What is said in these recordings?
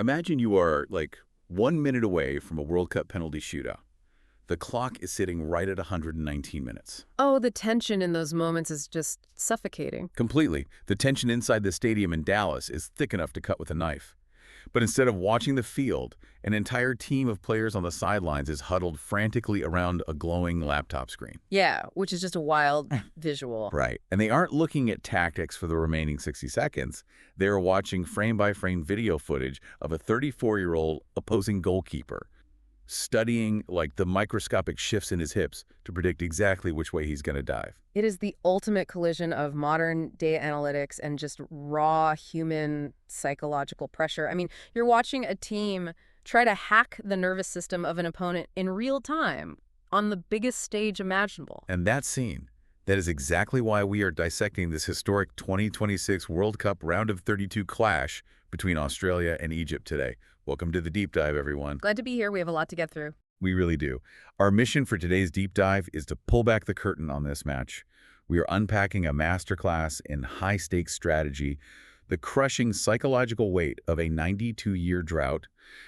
Imagine you are like 1 minute away from a World Cup penalty shootout. The clock is sitting right at 119 minutes. Oh, the tension in those moments is just suffocating. Completely. The tension inside the stadium in Dallas is thick enough to cut with a knife. But instead of watching the field, an entire team of players on the sidelines is huddled frantically around a glowing laptop screen. Yeah, which is just a wild visual. Right. And they aren't looking at tactics for the remaining 60 seconds. They're watching frame-by-frame video footage of a 34-year-old opposing goalkeeper, studying like the microscopic shifts in his hips to predict exactly which way he's going to dive. It is the ultimate collision of modern data analytics and just raw human psychological pressure. I mean, you're watching a team try to hack the nervous system of an opponent in real time on the biggest stage imaginable. And that scene, that is exactly why we are dissecting this historic 2026 World Cup round of 32 clash between Australia and Egypt today. Welcome to the deep dive, everyone. Glad to be here. We have a lot to get through. We really do. Our mission for today's deep dive is to pull back the curtain on this match. We are unpacking a masterclass in high-stakes strategy, the crushing psychological weight of a 92-year drought,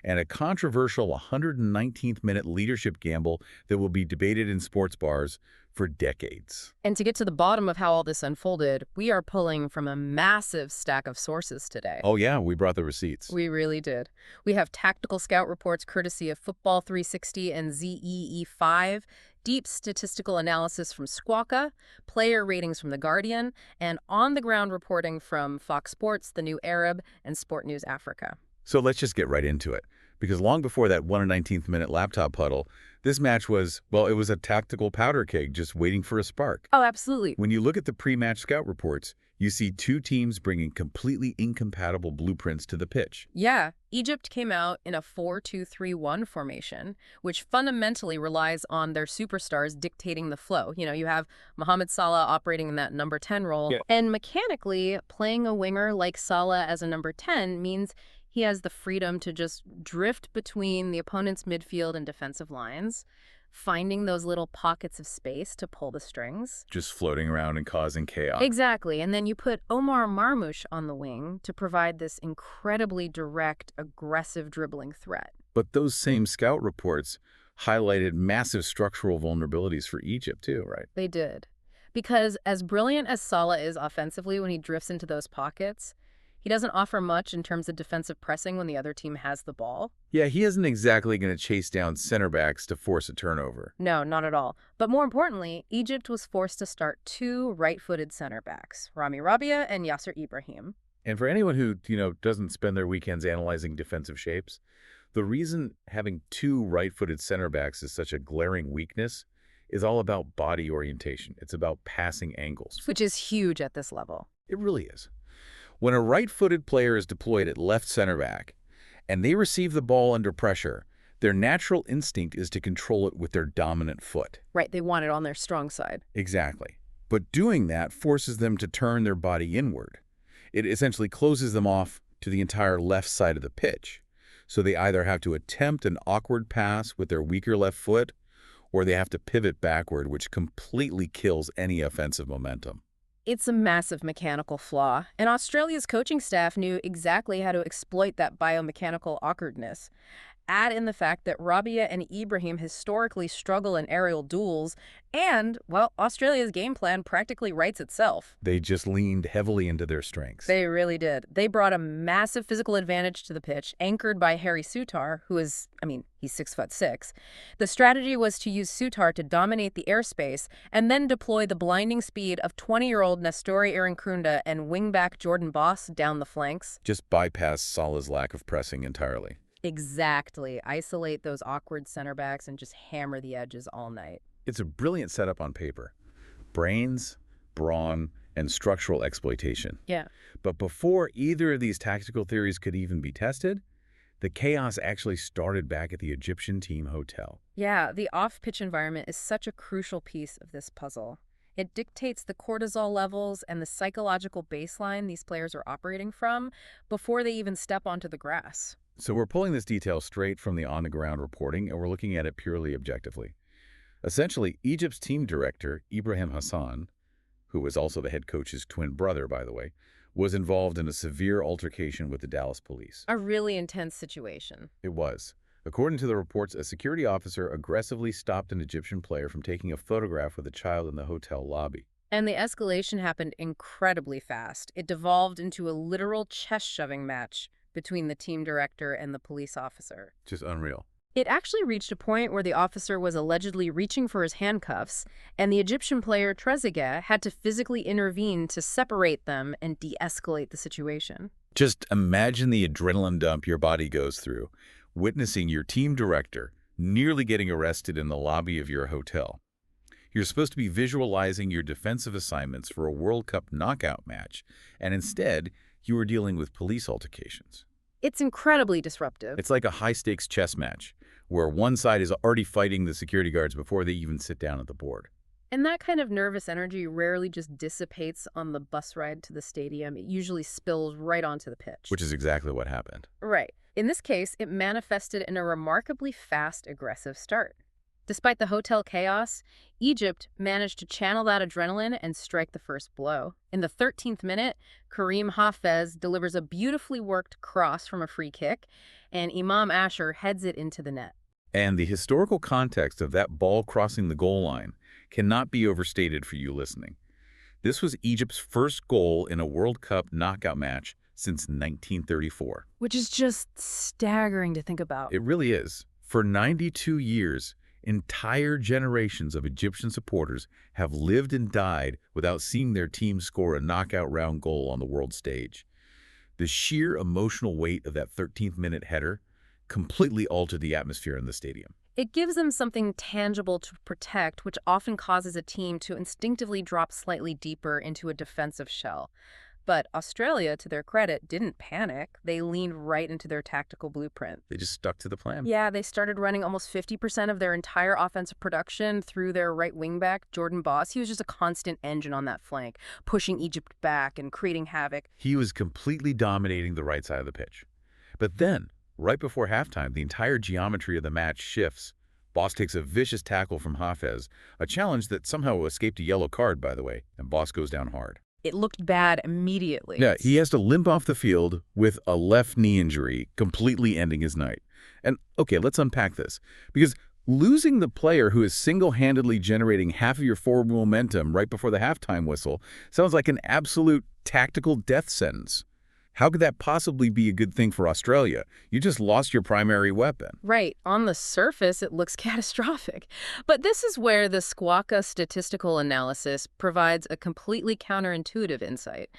and a controversial 119th-minute leadership gamble that will be debated in sports bars for decades. And to get to the bottom of how all this unfolded, we are pulling from a massive stack of sources today. Oh yeah, we brought the receipts. We really did. We have tactical scout reports courtesy of Football 360 and ZEE5, deep statistical analysis from Squawka, player ratings from The Guardian, and on-the-ground reporting from Fox Sports, The New Arab, and Sport News Africa. So let's just get right into it. Because long before that 119th minute laptop puddle, this match was, well, it was a tactical powder keg just waiting for a spark. Oh, absolutely. When you look at the pre-match scout reports, you see two teams bringing completely incompatible blueprints to the pitch. Yeah, Egypt came out in a 4-2-3-1 formation, which fundamentally relies on their superstars dictating the flow. You know, you have Mohamed Salah operating in that number 10 role, and mechanically, playing a winger like Salah as a number 10 means he has the freedom to just drift between the opponent's midfield and defensive lines, finding those little pockets of space to pull the strings. Just floating around and causing chaos. Exactly. And then you put Omar Marmoush on the wing to provide this incredibly direct, aggressive dribbling threat. But those same scout reports highlighted massive structural vulnerabilities for Egypt too, right? They did. Because as brilliant as Salah is offensively when he drifts into those pockets, he doesn't offer much in terms of defensive pressing when the other team has the ball. Yeah, he isn't exactly going to chase down center backs to force a turnover. No, not at all. But more importantly, Egypt was forced to start two right-footed center backs, Rami Rabia and Yasser Ibrahim. And for anyone who, doesn't spend their weekends analyzing defensive shapes, the reason having two right-footed center backs is such a glaring weakness is all about body orientation. It's about passing angles. Which is huge at this level. It really is. When a right-footed player is deployed at left center back and they receive the ball under pressure, their natural instinct is to control it with their dominant foot. Right, they want it on their strong side. Exactly. But doing that forces them to turn their body inward. It essentially closes them off to the entire left side of the pitch. So they either have to attempt an awkward pass with their weaker left foot, or they have to pivot backward, which completely kills any offensive momentum. It's a massive mechanical flaw, and Australia's coaching staff knew exactly how to exploit that biomechanical awkwardness. Add in the fact that Rabia and Ibrahim historically struggle in aerial duels, and, well, Australia's game plan practically writes itself. They just leaned heavily into their strengths. They really did. They brought a massive physical advantage to the pitch, anchored by Harry Souttar, who is, he's 6'6". The strategy was to use Souttar to dominate the airspace and then deploy the blinding speed of 20-year-old Nestori Irankunda and wingback Jordan Boss down the flanks. Just bypass Salah's lack of pressing entirely. Exactly. Isolate those awkward center backs and just hammer the edges all night. It's a brilliant setup on paper. Brains, brawn, and structural exploitation. Yeah. But before either of these tactical theories could even be tested, the chaos actually started back at the Egyptian team hotel. Yeah, the off-pitch environment is such a crucial piece of this puzzle. It dictates the cortisol levels and the psychological baseline these players are operating from before they even step onto the grass. So we're pulling this detail straight from the on-the-ground reporting, and we're looking at it purely objectively. Essentially, Egypt's team director, Ibrahim Hassan, who was also the head coach's twin brother, by the way, was involved in a severe altercation with the Dallas police. A really intense situation. It was. According to the reports, a security officer aggressively stopped an Egyptian player from taking a photograph with a child in the hotel lobby. And the escalation happened incredibly fast. It devolved into a literal chest-shoving match between the team director and the police officer. Just unreal. It actually reached a point where the officer was allegedly reaching for his handcuffs, and the Egyptian player Trezeguet had to physically intervene to separate them and de-escalate the situation. Just imagine the adrenaline dump your body goes through, witnessing your team director nearly getting arrested in the lobby of your hotel. You're supposed to be visualizing your defensive assignments for a World Cup knockout match, and instead, you are dealing with police altercations. It's incredibly disruptive. It's like a high-stakes chess match, where one side is already fighting the security guards before they even sit down at the board. And that kind of nervous energy rarely just dissipates on the bus ride to the stadium. It usually spills right onto the pitch. Which is exactly what happened. Right. In this case, it manifested in a remarkably fast, aggressive start. Despite the hotel chaos, Egypt managed to channel that adrenaline and strike the first blow. In the 13th minute, Karim Hafez delivers a beautifully worked cross from a free kick, and Imam Asher heads it into the net. And the historical context of that ball crossing the goal line cannot be overstated for you listening. This was Egypt's first goal in a World Cup knockout match since 1934. Which is just staggering to think about. It really is. For 92 years, entire generations of Egyptian supporters have lived and died without seeing their team score a knockout round goal on the world stage. The sheer emotional weight of that 13th-minute header completely altered the atmosphere in the stadium. It gives them something tangible to protect, which often causes a team to instinctively drop slightly deeper into a defensive shell. But Australia, to their credit, didn't panic. They leaned right into their tactical blueprint. They just stuck to the plan. Yeah, they started running almost 50% of their entire offensive production through their right wingback, Jordan Boss. He was just a constant engine on that flank, pushing Egypt back and creating havoc. He was completely dominating the right side of the pitch. But then, right before halftime, the entire geometry of the match shifts. Boss takes a vicious tackle from Hafez, a challenge that somehow escaped a yellow card, by the way, and Boss goes down hard. It looked bad immediately. Yeah, he has to limp off the field with a left knee injury, completely ending his night. And, okay, let's unpack this. Because losing the player who is single-handedly generating half of your forward momentum right before the halftime whistle sounds like an absolute tactical death sentence. How could that possibly be a good thing for Australia? You just lost your primary weapon. Right. On the surface, it looks catastrophic. But this is where the Squawka statistical analysis provides a completely counterintuitive insight.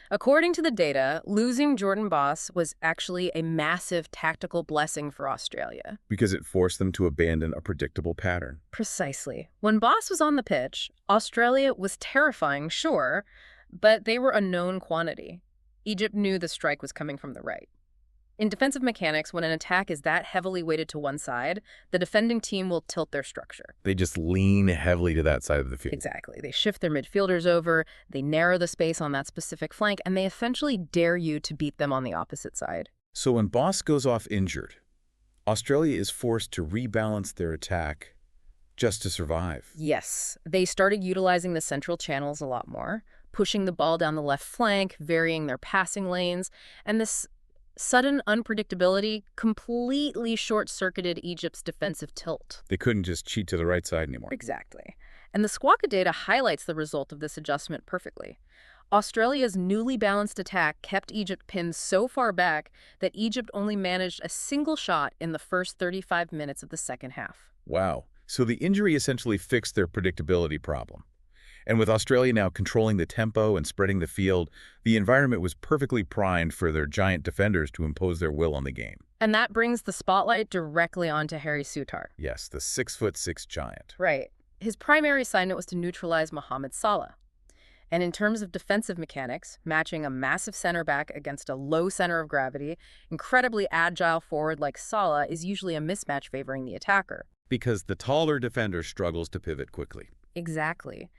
According to the data, losing Jordan Boss was actually a massive tactical blessing for Australia. Because it forced them to abandon a predictable pattern. Precisely. When Boss was on the pitch, Australia was terrifying, sure, but they were a known quantity. Egypt knew the strike was coming from the right. In defensive mechanics, when an attack is that heavily weighted to one side, the defending team will tilt their structure. They just lean heavily to that side of the field. Exactly. They shift their midfielders over, they narrow the space on that specific flank, and they essentially dare you to beat them on the opposite side. So when Boss goes off injured, Australia is forced to rebalance their attack just to survive. Yes. They started utilizing the central channels a lot more, pushing the ball down the left flank, varying their passing lanes, and this sudden unpredictability completely short-circuited Egypt's defensive tilt. They couldn't just cheat to the right side anymore. Exactly. And the Squawka data highlights the result of this adjustment perfectly. Australia's newly balanced attack kept Egypt pinned so far back that Egypt only managed a single shot in the first 35 minutes of the second half. Wow. So the injury essentially fixed their predictability problem. And with Australia now controlling the tempo and spreading the field, the environment was perfectly primed for their giant defenders to impose their will on the game. And that brings the spotlight directly onto Harry Souttar. Yes, the 6'6" giant. Right. His primary assignment was to neutralize Mohamed Salah. And in terms of defensive mechanics, matching a massive center back against a low center of gravity, incredibly agile forward like Salah is usually a mismatch favoring the attacker. Because the taller defender struggles to pivot quickly. Exactly.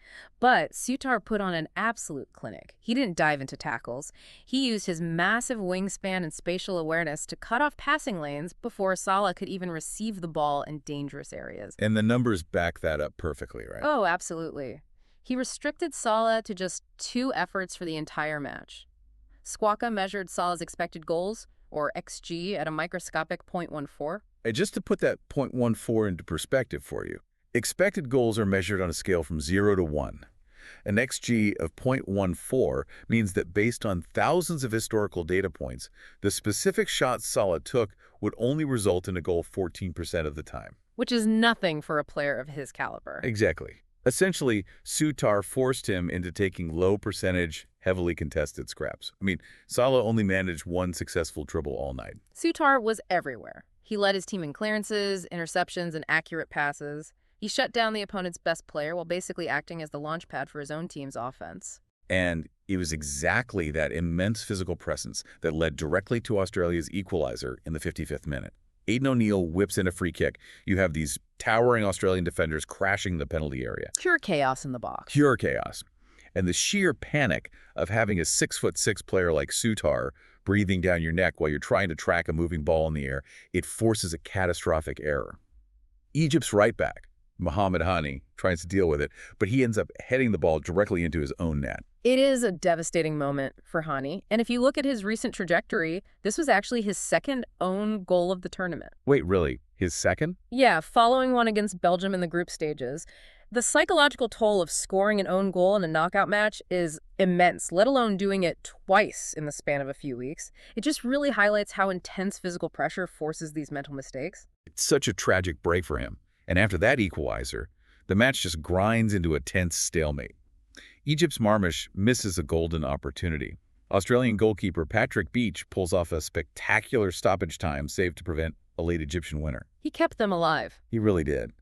But Souttar put on an absolute clinic. He didn't dive into tackles. He used his massive wingspan and spatial awareness to cut off passing lanes before Salah could even receive the ball in dangerous areas. And the numbers back that up perfectly, right? Oh, absolutely. He restricted Salah to just 2 efforts for the entire match. Squawka measured Salah's expected goals, or XG, at a microscopic 0.14. And just to put that 0.14 into perspective for you, expected goals are measured on a scale from 0 to 1. An XG of 0.14 means that based on thousands of historical data points, the specific shot Salah took would only result in a goal 14% of the time. Which is nothing for a player of his caliber. Exactly. Essentially, Sutar forced him into taking low-percentage, heavily contested scraps. I mean, Salah only managed one successful dribble all night. Sutar was everywhere. He led his team in clearances, interceptions, and accurate passes. He shut down the opponent's best player while basically acting as the launch pad for his own team's offense. And it was exactly that immense physical presence that led directly to Australia's equalizer in the 55th minute. Aidan O'Neill whips in a free kick. You have these towering Australian defenders crashing the penalty area. Pure chaos in the box. Pure chaos. And the sheer panic of having a 6'6" player like Sutar breathing down your neck while you're trying to track a moving ball in the air, it forces a catastrophic error. Egypt's right back, Mohamed Hani, tries to deal with it, but he ends up heading the ball directly into his own net. It is a devastating moment for Hani, and if you look at his recent trajectory, this was actually his second own goal of the tournament. Wait, really? His second? Yeah, following one against Belgium in the group stages. The psychological toll of scoring an own goal in a knockout match is immense, let alone doing it twice in the span of a few weeks. It just really highlights how intense physical pressure forces these mental mistakes. It's such a tragic break for him. And after that equalizer, the match just grinds into a tense stalemate. Egypt's Marmish misses a golden opportunity. Australian goalkeeper Patrick Beach pulls off a spectacular stoppage time save to prevent a late Egyptian winner. He kept them alive. He really did.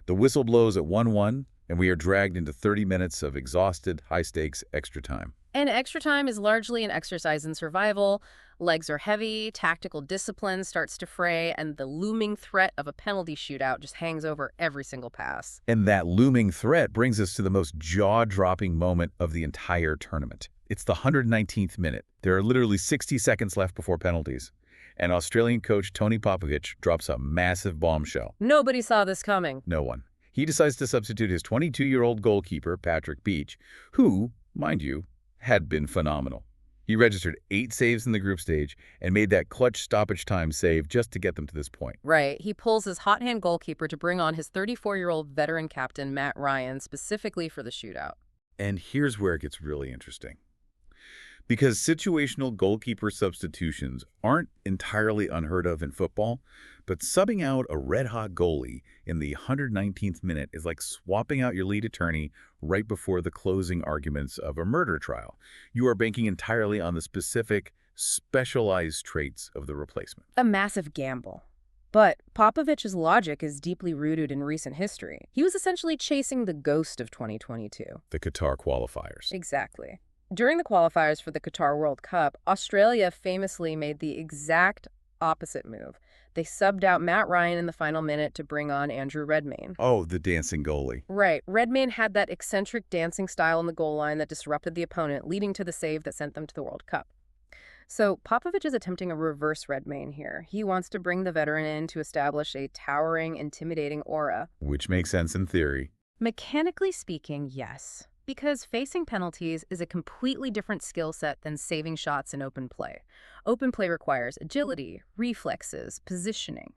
The whistle blows at 1-1, and we are dragged into 30 minutes of exhausted, high-stakes extra time. And extra time is largely an exercise in survival. Legs are heavy, tactical discipline starts to fray, and the looming threat of a penalty shootout just hangs over every single pass. And that looming threat brings us to the most jaw-dropping moment of the entire tournament. It's the 119th minute. There are literally 60 seconds left before penalties, and Australian coach Tony Popovich drops a massive bombshell. Nobody saw this coming. No one. He decides to substitute his 22-year-old goalkeeper, Patrick Beach, who, mind you, had been phenomenal. He registered 8 saves in the group stage and made that clutch stoppage time save just to get them to this point. Right. He pulls his hot hand goalkeeper to bring on his 34-year-old veteran captain, Matt Ryan, specifically for the shootout. And here's where it gets really interesting. Because situational goalkeeper substitutions aren't entirely unheard of in football, but subbing out a red-hot goalie in the 119th minute is like swapping out your lead attorney right before the closing arguments of a murder trial. You are banking entirely on the specific, specialized traits of the replacement. A massive gamble. But Popovich's logic is deeply rooted in recent history. He was essentially chasing the ghost of 2022. The Qatar qualifiers. Exactly. During the qualifiers for the Qatar World Cup, Australia famously made the exact opposite move. They subbed out Matt Ryan in the final minute to bring on Andrew Redmayne. Oh, the dancing goalie. Right. Redmayne had that eccentric dancing style in the goal line that disrupted the opponent, leading to the save that sent them to the World Cup. So Popovich is attempting a reverse Redmayne here. He wants to bring the veteran in to establish a towering, intimidating aura. Which makes sense in theory. Mechanically speaking, yes. Because facing penalties is a completely different skill set than saving shots in open play. Open play requires agility, reflexes, positioning.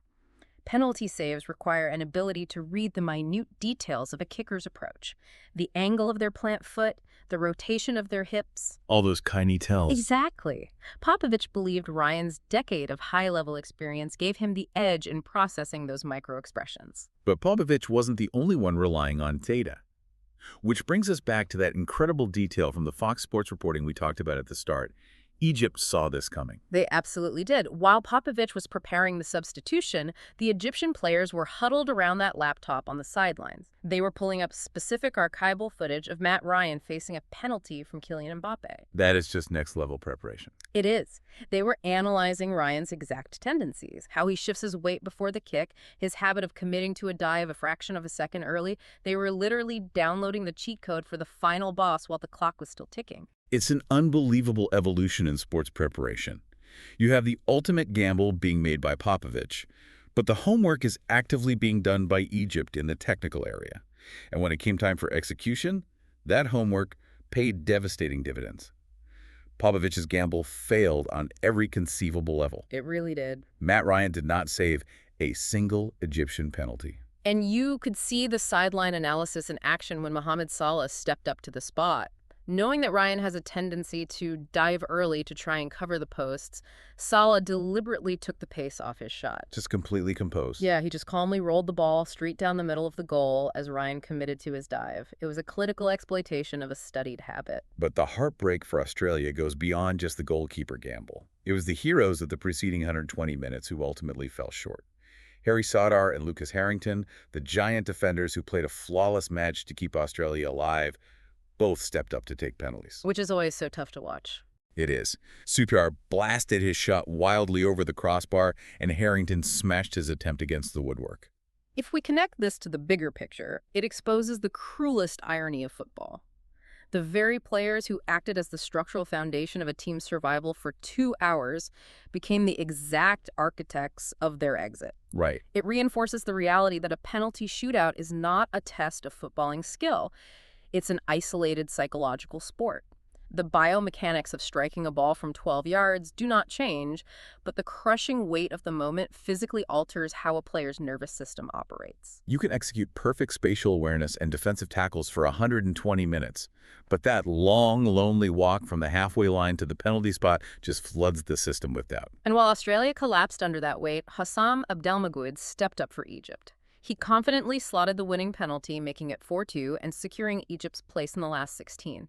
Penalty saves require an ability to read the minute details of a kicker's approach, the angle of their plant foot, the rotation of their hips. All those tiny tells. Exactly. Popovich believed Ryan's decade of high-level experience gave him the edge in processing those micro-expressions. But Popovich wasn't the only one relying on data. Which brings us back to that incredible detail from the Fox Sports reporting we talked about at the start. Egypt saw this coming. They absolutely did. While Popovich was preparing the substitution, the Egyptian players were huddled around that laptop on the sidelines. They were pulling up specific archival footage of Matt Ryan facing a penalty from Kylian Mbappe. That is just next-level preparation. It is. They were analyzing Ryan's exact tendencies, how he shifts his weight before the kick, his habit of committing to a dive a fraction of a second early. They were literally downloading the cheat code for the final boss while the clock was still ticking. It's an unbelievable evolution in sports preparation. You have the ultimate gamble being made by Popovich, but the homework is actively being done by Egypt in the technical area. And when it came time for execution, that homework paid devastating dividends. Popovich's gamble failed on every conceivable level. It really did. Matt Ryan did not save a single Egyptian penalty. And you could see the sideline analysis in action when Mohamed Salah stepped up to the spot. Knowing that Ryan has a tendency to dive early to try and cover the posts, Salah deliberately took the pace off his shot. Just completely composed. Yeah, he just calmly rolled the ball straight down the middle of the goal as Ryan committed to his dive. It was a clinical exploitation of a studied habit. But the heartbreak for Australia goes beyond just the goalkeeper gamble. It was the heroes of the preceding 120 minutes who ultimately fell short. Harry Sadar and Lucas Harrington, the giant defenders who played a flawless match to keep Australia alive, both stepped up to take penalties. Which is always so tough to watch. It is. Supiar blasted his shot wildly over the crossbar, and Harrington smashed his attempt against the woodwork. If we connect this to the bigger picture, it exposes the cruelest irony of football. The very players who acted as the structural foundation of a team's survival for 2 hours became the exact architects of their exit. Right. It reinforces the reality that a penalty shootout is not a test of footballing skill. It's an isolated psychological sport. The biomechanics of striking a ball from 12 yards do not change, but the crushing weight of the moment physically alters how a player's nervous system operates. You can execute perfect spatial awareness and defensive tackles for 120 minutes, but that long, lonely walk from the halfway line to the penalty spot just floods the system with doubt. And while Australia collapsed under that weight, Hassam Abdelmagoud stepped up for Egypt. He confidently slotted the winning penalty, making it 4-2 and securing Egypt's place in the last 16.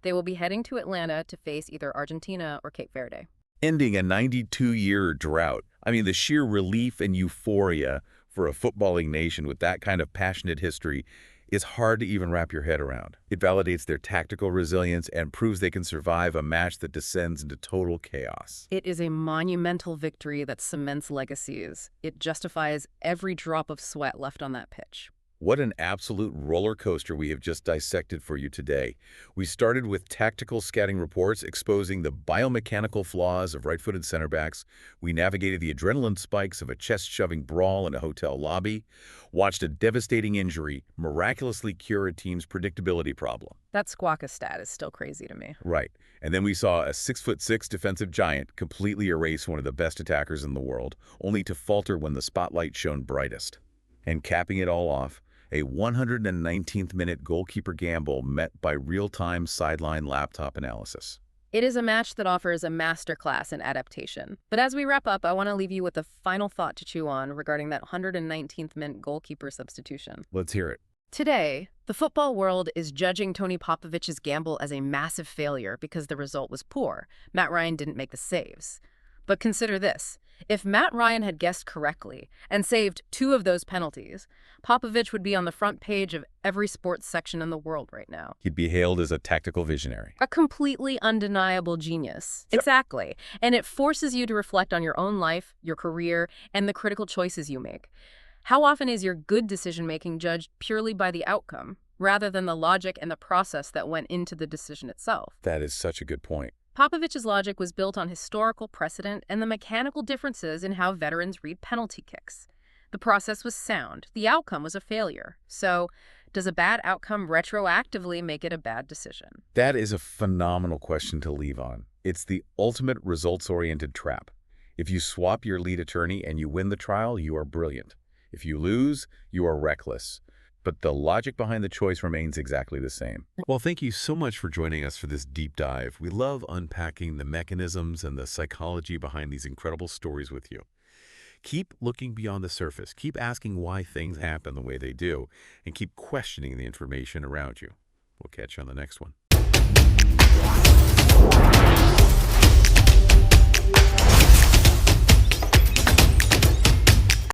They will be heading to Atlanta to face either Argentina or Cape Verde. Ending a 92-year drought. I mean, the sheer relief and euphoria for a footballing nation with that kind of passionate history is hard to even wrap your head around. It validates their tactical resilience and proves they can survive a match that descends into total chaos. It is a monumental victory that cements legacies. It justifies every drop of sweat left on that pitch. What an absolute roller coaster we have just dissected for you today. We started with tactical scouting reports exposing the biomechanical flaws of right-footed center backs. We navigated the adrenaline spikes of a chest-shoving brawl in a hotel lobby, watched a devastating injury miraculously cure a team's predictability problem. That Squawka stat is still crazy to me. Right. And then we saw a 6'6" defensive giant completely erase one of the best attackers in the world, only to falter when the spotlight shone brightest. And capping it all off, a 119th-minute goalkeeper gamble met by real-time sideline laptop analysis. It is a match that offers a masterclass in adaptation. But as we wrap up, I want to leave you with a final thought to chew on regarding that 119th-minute goalkeeper substitution. Let's hear it. Today, the football world is judging Tony Popovich's gamble as a massive failure because the result was poor. Matt Ryan didn't make the saves. But consider this. If Matt Ryan had guessed correctly and saved 2 of those penalties, Popovich would be on the front page of every sports section in the world right now. He'd be hailed as a tactical visionary. A completely undeniable genius. Yep. Exactly. And it forces you to reflect on your own life, your career, and the critical choices you make. How often is your good decision-making judged purely by the outcome, rather than the logic and the process that went into the decision itself? That is such a good point. Popovich's logic was built on historical precedent and the mechanical differences in how veterans read penalty kicks. The process was sound. The outcome was a failure. So, does a bad outcome retroactively make it a bad decision? That is a phenomenal question to leave on. It's the ultimate results-oriented trap. If you swap your lead attorney and you win the trial, you are brilliant. If you lose, you are reckless. But the logic behind the choice remains exactly the same. Well, thank you so much for joining us for this deep dive. We love unpacking the mechanisms and the psychology behind these incredible stories with you. Keep looking beyond the surface. Keep asking why things happen the way they do, and keep questioning the information around you. We'll catch you on the next one.